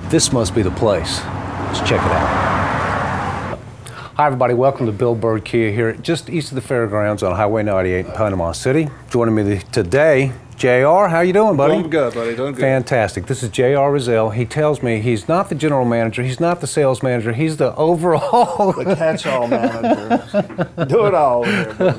This must be the place. Let's check it out. Hi everybody, welcome to Bill Bird Kia here, just east of the fairgrounds on Highway 98 in Panama City. Joining me today, JR, how you doing, buddy? Doing good, buddy, doing good. Fantastic. This is JR Rizal. He tells me he's not the general manager, he's not the sales manager, he's the overall... the catch-all manager. Do it all here, Bill.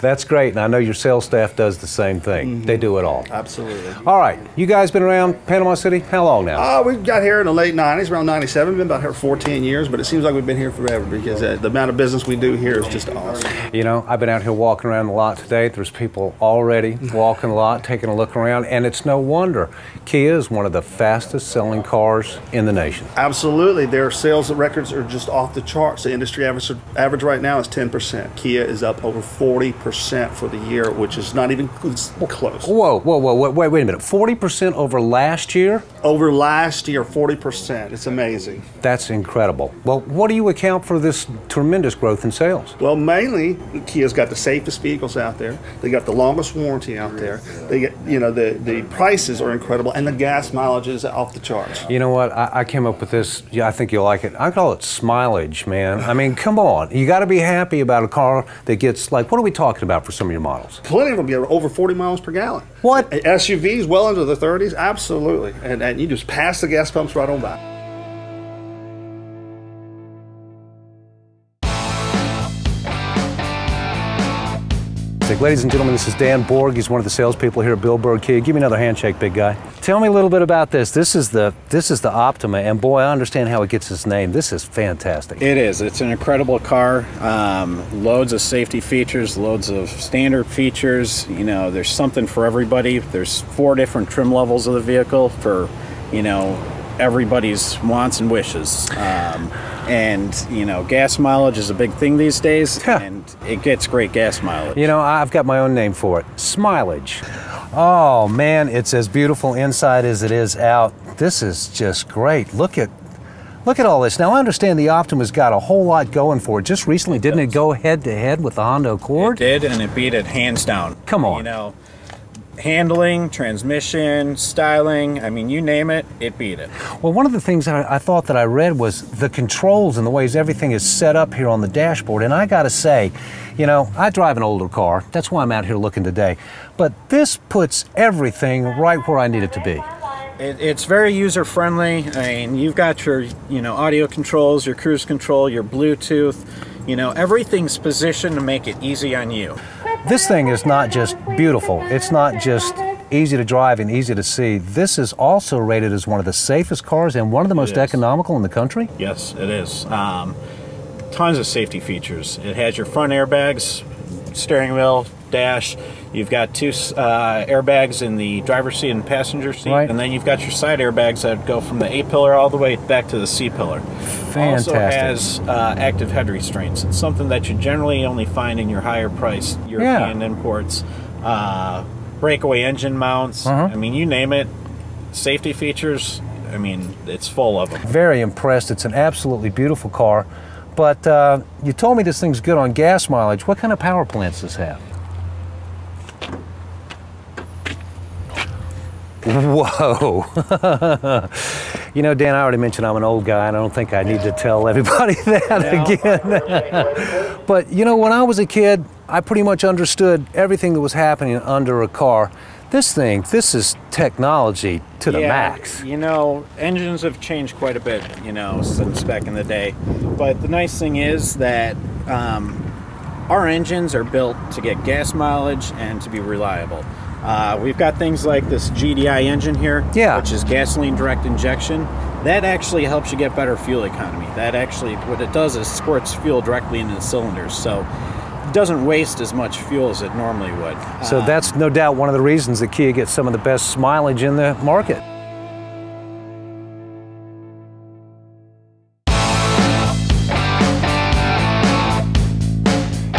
That's great, and I know your sales staff does the same thing. They do it all. Absolutely. All right, you guys been around Panama City how long now? We got here in the late 90s, around 97. We've been about here 14 years, but it seems like we've been here forever because the amount of business we do here is just awesome. You know, I've been out here walking around the lot today. There's people already walking the lot, taking a look around, and it's no wonder. Kia is one of the fastest selling cars in the nation. Absolutely. Their sales records are just off the charts. The industry average right now is 10%. Kia is up over 40% for the year, which is not even close. Whoa, wait a minute. 40% over last year? Over last year, 40%. It's amazing. That's incredible. Well, what do you account for this tremendous growth in sales? Well, mainly, Kia's got the safest vehicles out there. They got the longest warranty out there. They get, you know, the prices are incredible, and the gas mileage is off the charts. You know what? I came up with this. Yeah, I think you'll like it. I call it smileage, man. I mean, come on. You got to be happy about a car that gets, like, what are we talking about for some of your models? Plenty of them get over 40 miles per gallon. What? SUVs well into the 30s, absolutely. And you just pass the gas pumps right on by. Ladies and gentlemen, this is Dan Borg. He's one of the salespeople here at Bill Bird Kia. Give me another handshake, big guy. Tell me a little bit about this. This is the Optima, and boy, I understand how it gets its name. This is fantastic. It is. It's an incredible car. Loads of safety features, loads of standard features. You know, there's something for everybody. There's 4 different trim levels of the vehicle for, you know, everybody's wants and wishes. And, you know, gas mileage is a big thing these days, and it gets great gas mileage. You know, I've got my own name for it, smileage. Oh, man, it's as beautiful inside as it is out. This is just great. Look at all this. Now, I understand the Optima's got a whole lot going for it. Just recently, didn't it go head-to-head with the Honda Accord? It did, and it beat it hands down. Come on. You know, handling, transmission, styling, I mean, you name it, it beat it. Well, one of the things I thought that I read was the controls and the ways everything is set up here on the dashboard. And I gotta say, you know, I drive an older car. That's why I'm out here looking today. But this puts everything right where I need it to be. It's very user-friendly. I mean, you've got your, you know, audio controls, your cruise control, your Bluetooth. You know, everything's positioned to make it easy on you. This thing is not just beautiful. It's not just easy to drive and easy to see. This is also rated as one of the safest cars and one of the most economical in the country. Yes, it is. Tons of safety features. It has your front airbags, steering wheel, dash. You've got 2 airbags in the driver's seat and passenger seat, and then you've got your side airbags that go from the A-pillar all the way back to the C-pillar. Fantastic. Also has active head restraints. It's something that you generally only find in your higher priced European imports. Breakaway engine mounts. I mean, you name it. Safety features, I mean, it's full of them. Very impressed. It's an absolutely beautiful car. But you told me this thing's good on gas mileage. What kind of power plants does this have? Whoa. You know, Dan, I already mentioned I'm an old guy, and I don't think I need to tell everybody that again. But, you know, when I was a kid, I pretty much understood everything that was happening under a car. This is technology to the max. You know, engines have changed quite a bit, you know, since back in the day. But the nice thing is that our engines are built to get gas mileage and to be reliable. We've got things like this GDI engine here, which is gasoline direct injection. That actually helps you get better fuel economy. That actually, what it does is squirts fuel directly into the cylinders. So it doesn't waste as much fuel as it normally would. So that's no doubt one of the reasons that Kia gets some of the best mileage in the market.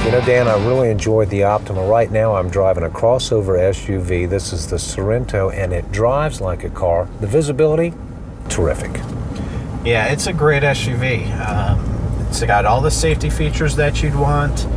You know, Dan, I really enjoyed the Optima. Right now I'm driving a crossover SUV. This is the Sorento, and it drives like a car. The visibility, terrific. Yeah, it's a great SUV. It's got all the safety features that you'd want.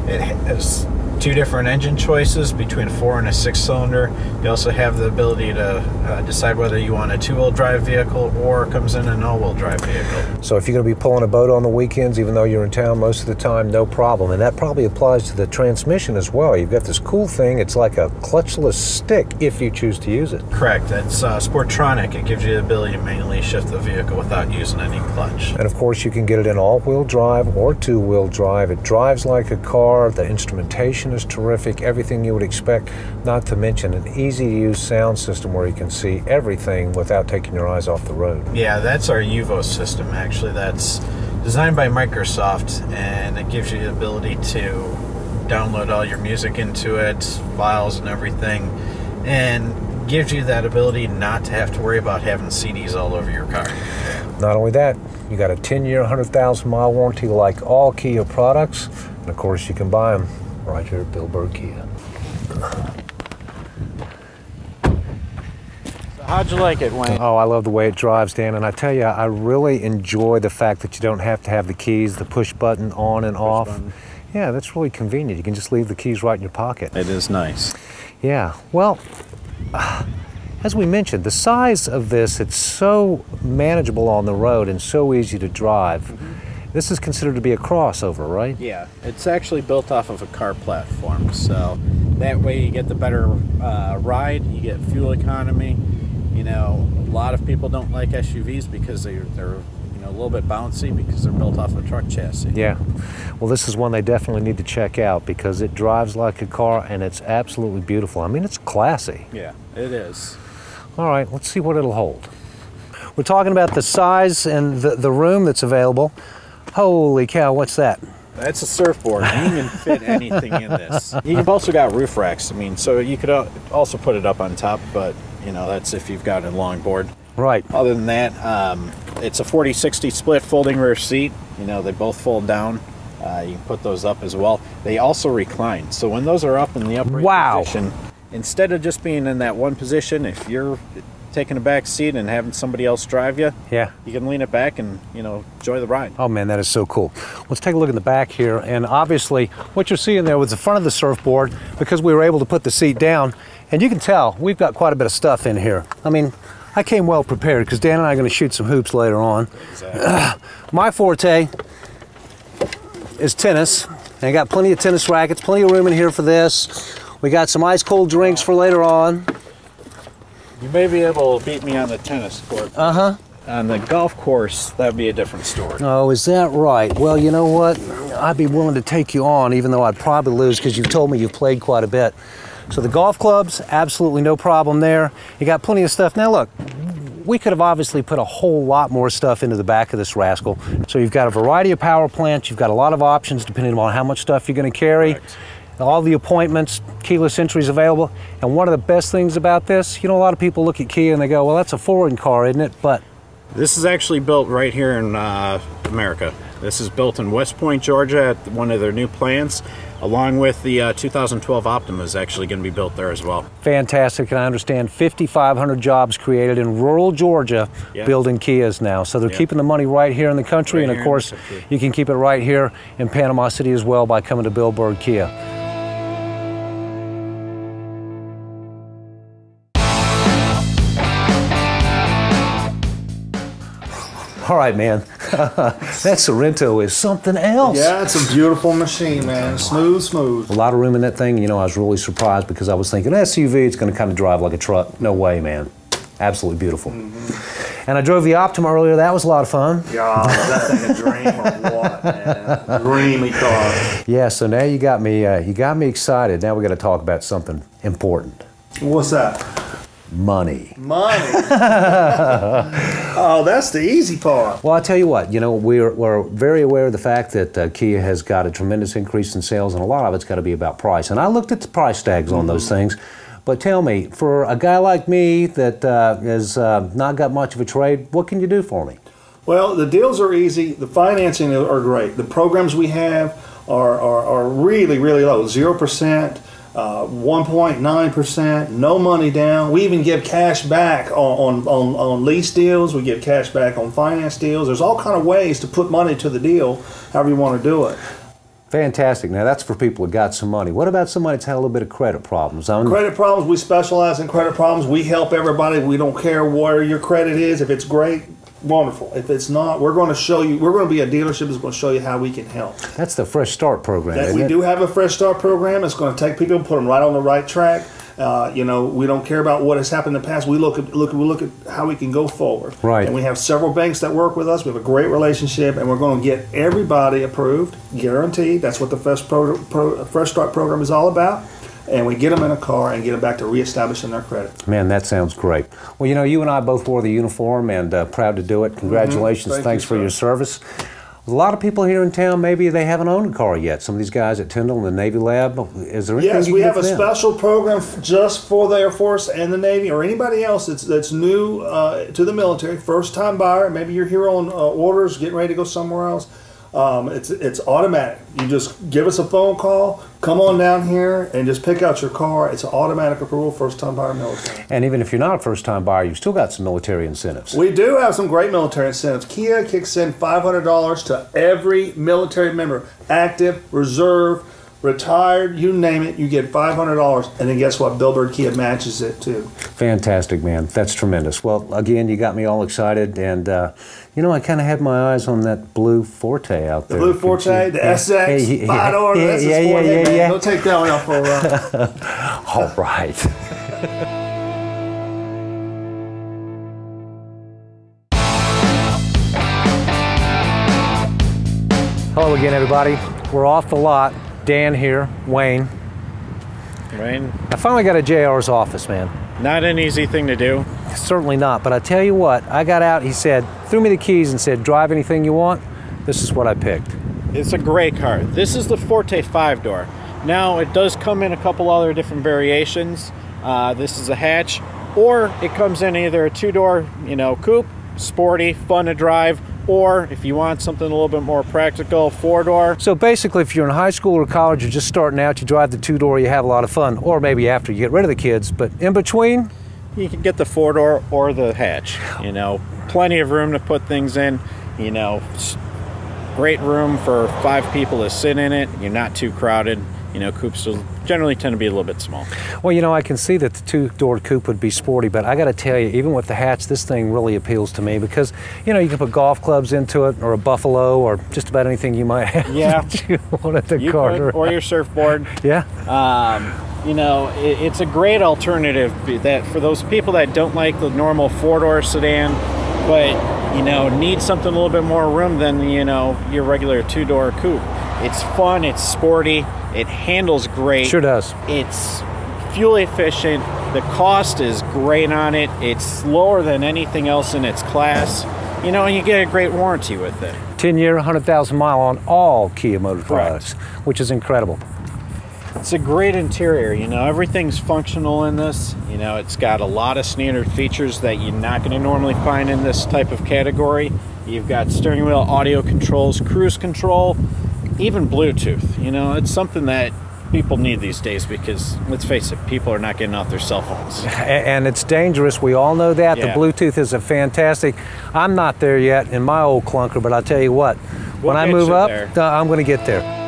It has 2 different engine choices between a 4 and a 6-cylinder. You also have the ability to decide whether you want a 2-wheel drive vehicle or comes in an all-wheel drive vehicle. So if you're going to be pulling a boat on the weekends, even though you're in town most of the time, no problem. And that probably applies to the transmission as well. You've got this cool thing. It's like a clutchless stick if you choose to use it. Correct. It's Sportronic. It gives you the ability to manually shift the vehicle without using any clutch. And of course you can get it in all-wheel drive or 2-wheel drive. It drives like a car. The instrumentation is terrific. Everything you would expect, not to mention an easy-to-use sound system where you can see everything without taking your eyes off the road. Yeah, that's our UVO system. Actually, that's designed by Microsoft, and it gives you the ability to download all your music into it, files and everything, and gives you that ability not to have to worry about having CDs all over your car. Not only that, you got a 10-year, 100,000-mile warranty like all Kia products, and of course you can buy them right here at Billburg Kia. How'd you like it, Wayne? Oh, I love the way it drives, Dan, and I tell you, I really enjoy the fact that you don't have to have the keys, the push button on and off. Button. Yeah, that's really convenient. You can just leave the keys right in your pocket. It is nice. Yeah, well, as we mentioned, the size of this, it's so manageable on the road and so easy to drive. Mm-hmm. This is considered to be a crossover, right? Yeah, it's actually built off of a car platform, so that way you get the better ride, you get fuel economy. You know, a lot of people don't like SUVs because they're a little bit bouncy because they're built off a truck chassis. Yeah. Well, this is one they definitely need to check out because it drives like a car and it's absolutely beautiful. I mean, it's classy. Yeah, it is. All right, let's see what it'll hold. We're talking about the size and the room that's available. Holy cow, what's that? That's a surfboard. You can fit anything in this. You've also got roof racks. I mean, so you could also put it up on top, but you know, that's if you've got a long board. Right. Other than that, it's a 40-60 split folding rear seat. You know, they both fold down. You can put those up as well. They also recline. So when those are up in the upright position, instead of just being in that one position, if you're taking a back seat and having somebody else drive you, yeah, you can lean it back and, you know, enjoy the ride. Oh man, that is so cool. Let's take a look in the back here, and obviously what you're seeing there was the front of the surfboard because we were able to put the seat down, and you can tell we've got quite a bit of stuff in here. I mean, I came well prepared because Dan and I are going to shoot some hoops later on. Exactly. My forte is tennis, and I got plenty of tennis rackets, plenty of room in here for this. We got some ice cold drinks for later on. You may be able to beat me on the tennis court. Uh-huh. On the golf course, that'd be a different story. Oh, is that right? Well, you know what? I'd be willing to take you on, even though I'd probably lose because you've told me you've played quite a bit. So the golf clubs, absolutely no problem there. You got plenty of stuff. Now look, we could have obviously put a whole lot more stuff into the back of this rascal. So you've got a variety of power plants. You've got a lot of options depending on how much stuff you're going to carry. Correct. All the appointments, keyless entry is available. And one of the best things about this, you know, a lot of people look at Kia and they go, well, that's a foreign car, isn't it? But this is actually built right here in America. This is built in West Point, Georgia at one of their new plants, along with the 2012 Optima is actually going to be built there as well. Fantastic, and I understand 5,500 jobs created in rural Georgia building Kias now. So they're keeping the money right here in the country, and of course, you can keep it right here in Panama City as well by coming to Billburg Kia. All right, man. That Sorrento is something else. Yeah, it's a beautiful machine, man. Smooth, smooth. A lot of room in that thing. You know, I was really surprised because I was thinking SUV, it's going to kind of drive like a truck. No way, man. Absolutely beautiful. Mm-hmm. And I drove the Optima earlier. That was a lot of fun. Yeah, that thing a dream or what, man? Dreamy car. Yeah, so now you got me excited. Now we got to talk about something important. What's that? Money. Money. Oh, that's the easy part. Well, I'll tell you what, you know, we're very aware of the fact that Kia has got a tremendous increase in sales, and a lot of it's got to be about price. And I looked at the price tags on those things, but tell me, for a guy like me that has not got much of a trade, what can you do for me? Well, the deals are easy. The financing are great. The programs we have are really, really low. 0%. 1.9%, no money down. We even give cash back on lease deals. We give cash back on finance deals. There's all kind of ways to put money to the deal, however you want to do it. Fantastic. Now that's for people who got some money. What about somebody that's had a little bit of credit problems? Credit problems, we specialize in credit problems. We help everybody. We don't care where your credit is. If it's great, wonderful. If it's not, we're going to show you, we're going to be a dealership that's going to show you how we can help. That's the Fresh Start program, isn't We it? do have a Fresh Start program. It's going to take people, put them right on the right track. You know, we don't care about what has happened in the past. We look at how we can go forward. Right. And we have several banks that work with us. We have a great relationship, and we're going to get everybody approved, guaranteed. That's what the Fresh Start program is all about. And we get them in a car and get them back to reestablishing their credit. Man, that sounds great. Well, you know, you and I both wore the uniform, and proud to do it. Congratulations. Thanks for your service. A lot of people here in town, maybe they haven't owned a car yet. Some of these guys at Tyndall and the Navy Lab. Is there anything Yes, you we can have do a for them? special program just for the Air Force and the Navy, or anybody else that's new to the military, first-time buyer. Maybe you're here on orders, getting ready to go somewhere else. It's automatic. You just give us a phone call, come on down here, and just pick out your car. It's an automatic approval, first-time buyer military. And even if you're not a first-time buyer, you've still got some military incentives. We do have some great military incentives. Kia kicks in $500 to every military member, active, reserve, retired, you name it, you get $500. And then guess what? Billboard Kia matches it too. Fantastic, man. That's tremendous. Well, again, you got me all excited, and you know, I kind of had my eyes on that blue Forte out there. The blue Forte, the SX, $5, that's a sport. Hey, man, don't take that one out for a ride. All right. Hello again, everybody. We're off the lot. Dan here, Wayne. Wayne, I finally got at JR's office, man. not an easy thing to do. Certainly not, but I tell you what, I got out, he said, threw me the keys and said, drive anything you want. This is what I picked. It's a great car. This is the Forte 5-door. Now, it does come in a couple other different variations. This is a hatch, or it comes in either a 2-door, coupe, sporty, fun to drive, or if you want something a little bit more practical, 4-door. So basically, if you're in high school or college, you're just starting out, you drive the 2-door, you have a lot of fun, or maybe after you get rid of the kids, but in between, You can get the 4-door or the hatch. Plenty of room to put things in. Great room for 5 people to sit in it. You're not too crowded. Coupes will generally tend to be a little bit small. Well, I can see that the 2-door coupe would be sporty, but I got to tell you, even with the hatch, this thing really appeals to me because, you can put golf clubs into it, or a Buffalo, or just about anything you might have. Yeah. That you wanted the You car. could, or your surfboard. Yeah. It's a great alternative that for those people that don't like the normal 4-door sedan, but need something a little bit more room than your regular 2-door coupe. It's fun, it's sporty, it handles great. Sure does. It's fuel efficient. The cost is great on it. It's lower than anything else in its class. And you get a great warranty with it. 10-year, 100,000 mile on all Kia Motor products, which is incredible. It's a great interior. Everything's functional in this. It's got a lot of standard features that you're not going to normally find in this type of category. You've got steering wheel audio controls, cruise control, even Bluetooth. It's something that people need these days because, let's face it, people are not getting off their cell phones. And it's dangerous. We all know that. Yeah. The Bluetooth is a fantastic. I'm not there yet in my old clunker, but I'll tell you what, when I move up, I'm going to get there.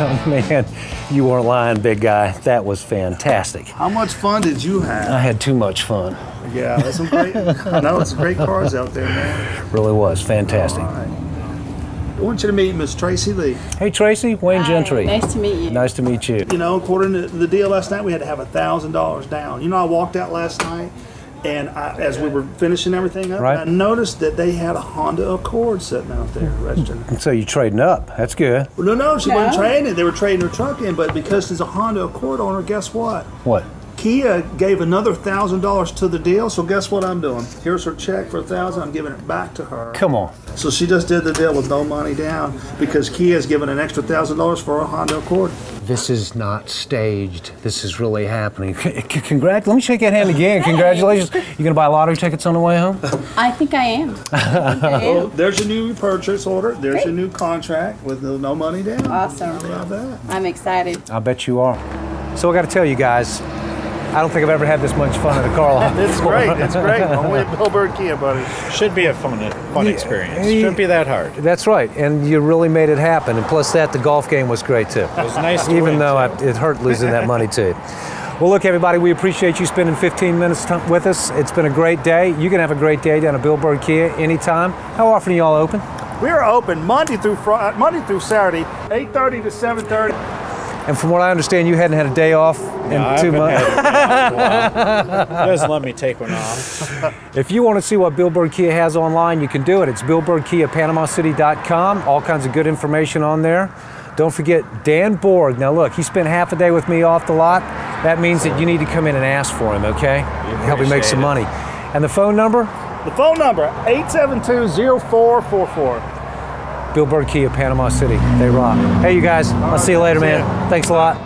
Oh, man, you weren't lying, big guy. That was fantastic. How much fun did you have? I had too much fun. Yeah, that's some great. I know it's great cars out there, man. Really was fantastic. All right. I want you to meet Miss Tracy Lee. Hey, Tracy, Wayne Gentry. Nice to meet you. Nice to meet you. According to the deal last night, we had to have $1,000 down. I walked out last night, and as we were finishing everything up, I noticed that they had a Honda Accord sitting out there registered. So you're trading up. That's good. Well, no, she wasn't trading. They were trading her truck in, but because there's a Honda Accord owner, guess what? What? Kia gave another $1,000 to the deal, so guess what I'm doing? Here's her check for $1,000. I'm giving it back to her. Come on. So she just did the deal with no money down because Kia's given an extra $1,000 for a Honda Accord. This is not staged. This is really happening. Congrats. Let me shake that hand again. Congratulations. You gonna buy lottery tickets on the way home? I think I am. Well, there's your new purchase order. There's your new contract with no money down. Awesome. How about that? I'm excited. I bet you are. So I got to tell you guys, I don't think I've ever had this much fun at a car lot. It's great. It's great. Only at Billboard Kia, buddy. Should be a fun experience. Shouldn't be that hard. That's right, and you really made it happen. And plus that, the golf game was great too. It was nice to Even win, though too. it hurt losing that money too. Well, look, everybody, we appreciate you spending 15 minutes with us. It's been a great day. You can have a great day down at Billboard Kia anytime. How often are y'all open? We are open Monday through Saturday, 8:30 to 7:30. And from what I understand, you hadn't had a day off in 2 months. Just let me take one off. If you want to see what Billboard Kia has online, you can do it. It's BillboardKiaPanamaCity.com. All kinds of good information on there. Don't forget Dan Borg. Now look, he spent half a day with me off the lot. That means that you need to come in and ask for him, okay? Help me make some money. And the phone number? The phone number, 872-0444. Billboard Kia, Panama City. They rock. Hey, you guys. I'll see you later, man. Thanks a lot.